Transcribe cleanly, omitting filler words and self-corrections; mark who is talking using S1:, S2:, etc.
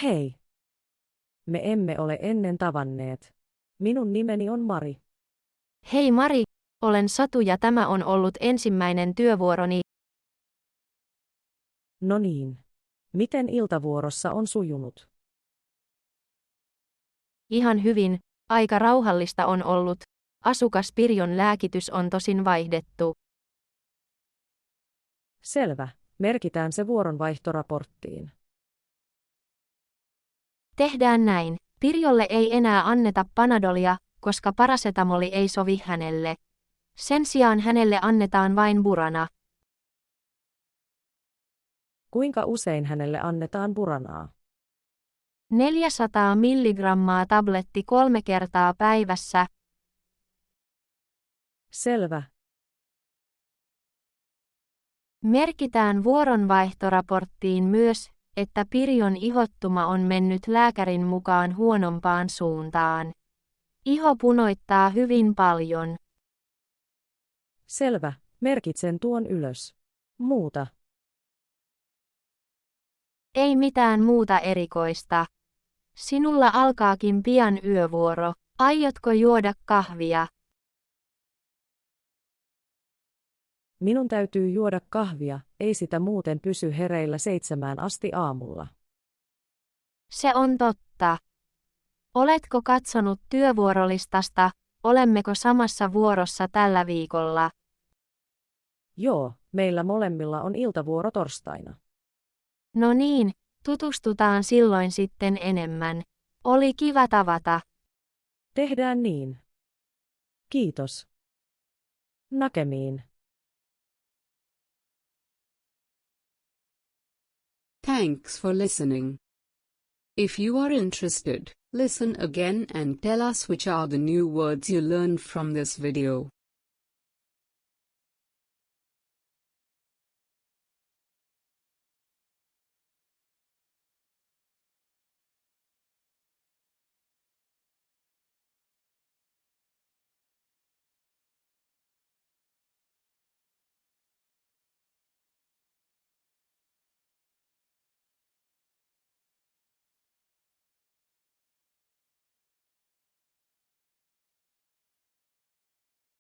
S1: Hei. Me emme ole ennen tavanneet. Minun nimeni on Mari.
S2: Hei Mari, olen Satu ja tämä on ollut ensimmäinen työvuoroni.
S1: No niin. Miten iltavuorossa on sujunut?
S2: Ihan hyvin, aika rauhallista on ollut. Asukas Pirjon lääkitys on tosin vaihdettu.
S1: Selvä. Merkitään se vuoronvaihtoraporttiin.
S2: Tehdään näin. Pirjolle ei enää anneta Panadolia, koska parasetamoli ei sovi hänelle. Sen sijaan hänelle annetaan vain Burana.
S1: Kuinka usein hänelle annetaan Buranaa?
S2: 400 milligrammaa tabletti 3 kertaa päivässä.
S1: Selvä.
S2: Merkitään vuoronvaihtoraporttiin myös, että Pirjon ihottuma on mennyt lääkärin mukaan huonompaan suuntaan. Iho punoittaa hyvin paljon.
S1: Selvä. Merkitsen tuon ylös. Muuta.
S2: Ei mitään muuta erikoista. Sinulla alkaakin pian yövuoro. Aiotko juoda kahvia?
S1: Minun täytyy juoda kahvia, ei sitä muuten pysy hereillä 7 asti aamulla.
S2: Se on totta. Oletko katsonut työvuorolistasta, olemmeko samassa vuorossa tällä viikolla?
S1: Joo, meillä molemmilla on iltavuoro torstaina.
S2: No niin, tutustutaan silloin sitten enemmän. Oli kiva tavata.
S1: Tehdään niin. Kiitos. Näkemiin.
S3: Thanks for listening. If you are interested, listen again and tell us which are the new words you learned from this video.